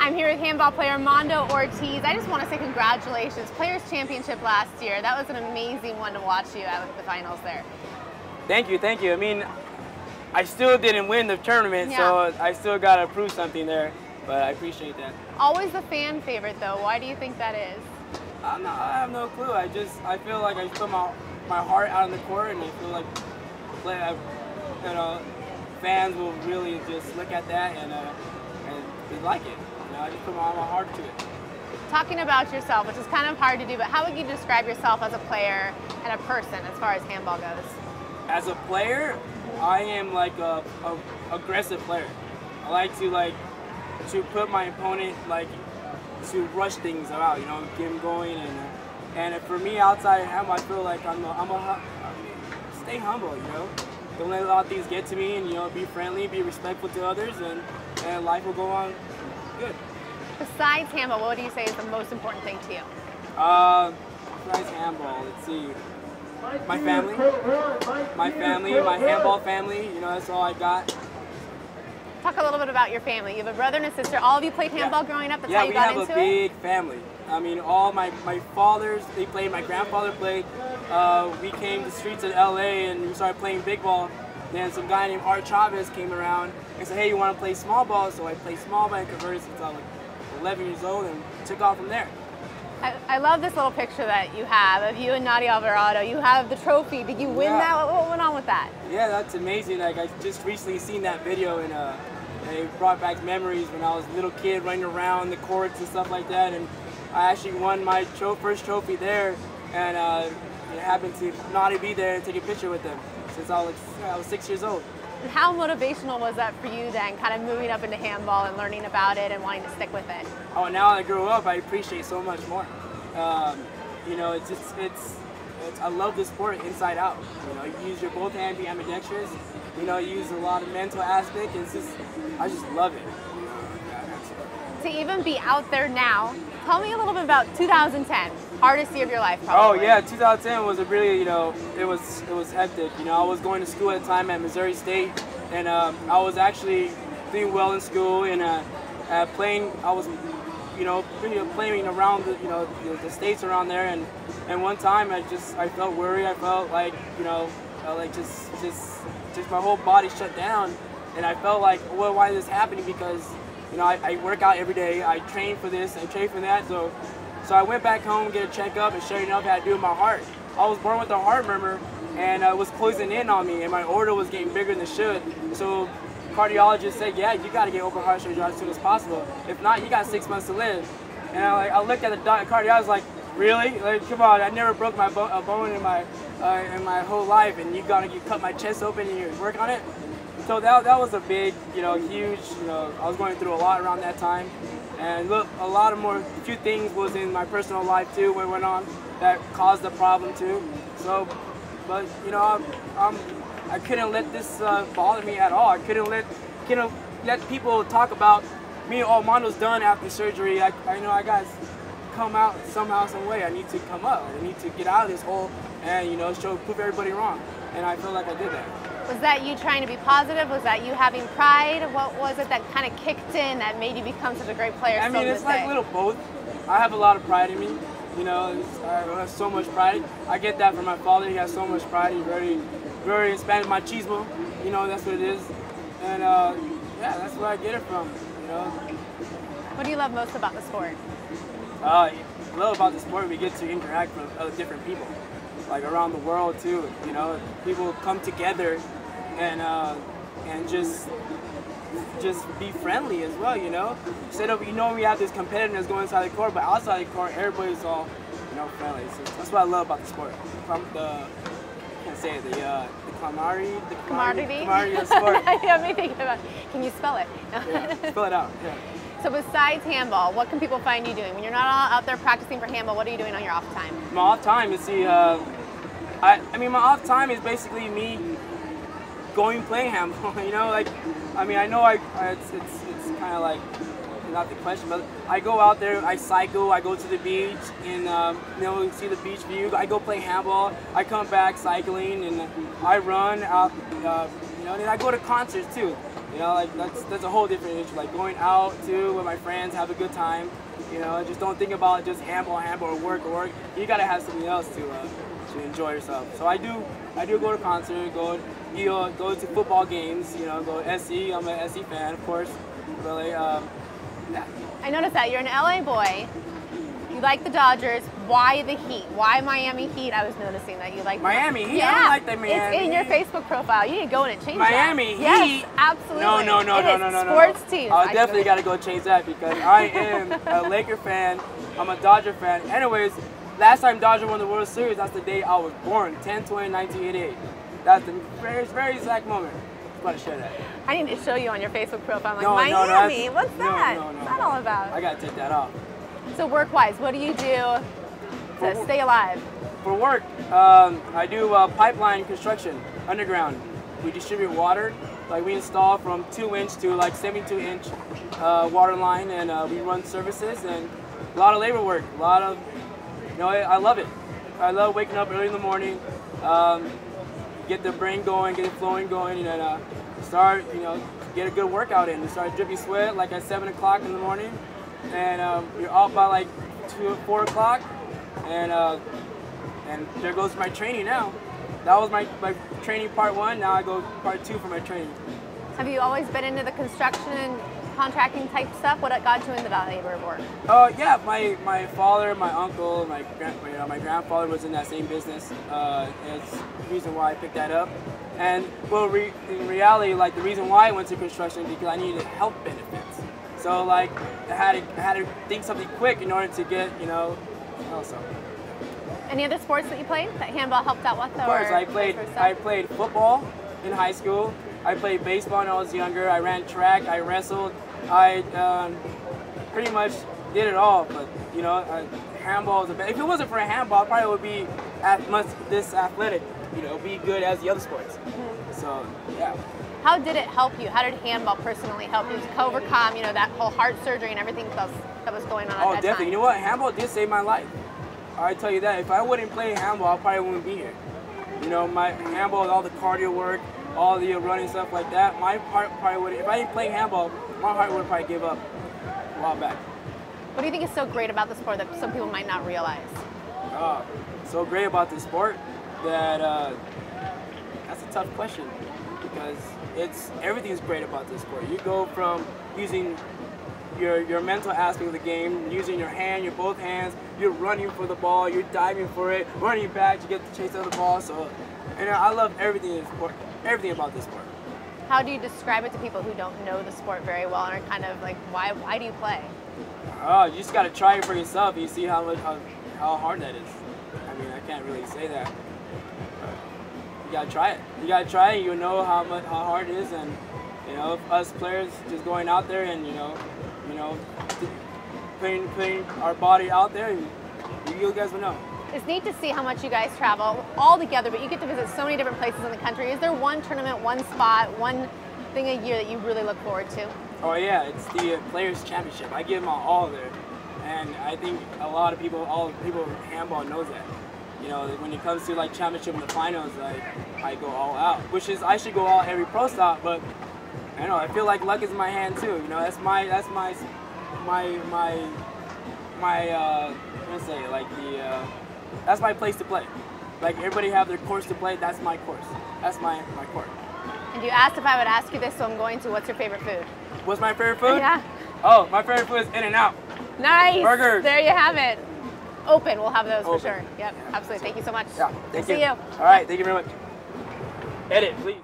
I'm here with handball player Armando Ortiz. I just want to say congratulations. Players Championship last year. That was an amazing one to watch you out of the finals there. Thank you, thank you. I mean, I still didn't win the tournament, so I still got to prove something there, but I appreciate that. Always the fan favorite though. Why do you think that is? I have no clue. I feel like I put my heart out on the court, and I feel like fans will really just look at that and they like it. I just put my heart to it. Talking about yourself, which is kind of hard to do, but how would you describe yourself as a player and a person as far as handball goes? As a player, I am like a aggressive player. I like to put my opponent to rush things out, get them going, and for me outside of handball, I feel like stay humble, Don't let a lot of things get to me, and be friendly, be respectful to others, and life will go on good. Besides handball, what do you say is the most important thing to you? Besides handball, let's see. My family, my handball family, that's all I got. Talk a little bit about your family. You have a brother and a sister. All of you played handball growing up? That's how you got into it? Yeah, we have a big family. I mean, all my fathers, they played, my grandfather played. We came to the streets of LA and we started playing big ball. Then some guy named Art Chavez came around and said, hey, you want to play small ball? So I played small ball and converted since I was like 11 years old and took off from there. I love this little picture that you have of you and Nadia Alvarado. You have the trophy. Did you win that? What went on with that? Yeah, that's amazing. Like, I just recently seen that video and it brought back memories when I was a little kid running around the courts and stuff like that. And I actually won my first trophy there, and it happened to Nadia be there and take a picture with them since I was 6 years old. And how motivational was that for you then, kind of moving up into handball and learning about it and wanting to stick with it? Oh, now that I grew up, I appreciate so much more. I love the sport inside out. You use your both hands, be ambidextrous. You use a lot of mental aspect. I just love it. To even be out there now, tell me a little bit about 2010, hardest year of your life, probably. Oh yeah, 2010 was a really, it was hectic. I was going to school at the time at Missouri State, and I was actually doing well in school and playing. I was, playing around the states around there, and one time I felt worried. I felt like, just my whole body shut down, and I felt like, well, why is this happening? Because I work out every day. I train for this, I train for that. So I went back home, get a checkup, and sure enough, I had to do with my heart. I was born with a heart murmur, and it was closing in on me, and my aorta was getting bigger than it should. So cardiologist said, yeah, you got to get open heart surgery as soon as possible. If not, you got 6 months to live. And I looked at the cardiologist like, really? Like, come on, I never broke a bone in my whole life, and you cut my chest open and you work on it. So that was a big, huge, I was going through a lot around that time. And look, a few things was in my personal life too, what went on that caused the problem too. So, but I couldn't let this bother me at all. I couldn't let people talk about me. Oh, Armando's done after surgery. I got to come out somehow, some way. I need to come up. I need to get out of this hole and prove everybody wrong. And I feel like I did that. Was that you trying to be positive? Was that you having pride? What was it that kind of kicked in that made you become such a great player? I mean, it's like a little both. I have a lot of pride in me. I have so much pride. I get that from my father. He has so much pride. He's very in Spanish, machismo. That's what it is. And yeah, that's where I get it from. What do you love most about the sport? I love about the sport, we get to interact with other different people, like around the world too. People come together and just be friendly as well. Instead of we have this competitiveness going inside the court, but outside the court, everybody's all friendly. So that's what I love about the sport. The camaraderie of sport. Yeah, me thinking about. Can you spell it? Yeah, spell it out. Yeah. So besides handball, what can people find you doing when you're not out there practicing for handball? What are you doing on your off time? My off time is my off time is basically me going playing handball. I know it's kind of like not the question, but I go out there, I cycle, I go to the beach, and see the beach view. I go play handball. I come back cycling, and I run out. And I go to concerts too. You know, like that's a whole different issue. Like going out too with my friends, have a good time. You know, just don't think about just handball, or work. You gotta have something else to enjoy yourself. So I do go to concerts, go to football games. You know, go to SC. I'm an SC fan, of course. Really, yeah. I noticed that you're an LA boy. You like the Dodgers. Why the Heat? Why Miami Heat? I was noticing that you like Miami Heat. Yeah. I don't like the Miami. It's in your Facebook profile. You need to go in and change Miami that. Heat. Yes, absolutely. No. Sports team. I definitely got to go change that because I am a Laker fan. I'm a Dodger fan. Anyways, last time Dodger won the World Series, that's the day I was born, 10/20/1988. That's the very exact moment. Just want to share that. I need to show you on your Facebook profile. I'm like, Miami? What's that? What's that all about? I got to take that off. So work-wise, what do you do to stay alive? For work, I do pipeline construction, underground. We distribute water. Like we install from 2-inch to like 72-inch water line, and we run services and a lot of labor work. A lot of, you know, I love it. I love waking up early in the morning, get the brain going, get it flowing going, and start, you know, get a good workout in. Start dripping sweat like at 7 o'clock in the morning, and you're off by like 4 o'clock, and there goes my training now. That was my training part 1. Now I go part 2 for my training. Have you always been into the construction and contracting type stuff? What got you into that labor work? Yeah, my father, my uncle, my grandfather was in that same business. It's the reason why I picked that up. And well, in reality, like the reason why I went to construction because I needed health benefits. So like I had to think something quick in order to get, you know, also. Any other sports that you played that handball helped out with? Of course, I played football in high school. I played baseball when I was younger. I ran track. I wrestled. I pretty much did it all. But you know, handball is if it wasn't for handball, I probably would be this athletic. You know, be good as the other sports. Mm-hmm. So yeah. How did it help you? How did handball personally help you to overcome, you know, that whole heart surgery and everything that was going on at that definitely. time? You know what? Handball did save my life. I tell you that. If I wouldn't play handball, I probably wouldn't be here. You know, my handball, all the cardio work, all the running stuff like that, my heart probably would. If I didn't play handball, my heart would probably give up a while back. What do you think is so great about the sport that some people might not realize? So great about this sport that that's a tough question because everything's great about this sport. You go from using your mental aspect of the game, using your both hands, you're running for the ball, you're diving for it, running back to get the chase of the ball. So, and I love everything about this sport. How do you describe it to people who don't know the sport very well and are kind of like, why do you play? You just got to try it for yourself. You see how hard that is. I mean, I can't really say that. You gotta try it. You gotta try it. You know how hard it is, and you know, us players just going out there and you know, putting our body out there, and you guys will know. It's neat to see how much you guys travel all together, but you get to visit so many different places in the country. Is there one tournament, one spot, one thing a year that you really look forward to? Oh yeah, it's the Players Championship. I give them all there, and I think all people in handball knows that. You know, when it comes to like championship and the finals, I go all out. Which is I should go all every pro stop, but I don't know. I feel like luck is in my hand too. You know, that's my that's my place to play. Like everybody have their course to play. That's my course. That's my court. And you asked if I would ask you this, so I'm going to. What's your favorite food? What's my favorite food? Yeah. Oh, my favorite food is In-N-Out. Nice. Burgers. There you have it. Open. We'll have those Open. for sure. Yep. Absolutely. Thank you so much. Yeah. Thank you. See you. All right. Thank you very much. Edit, please.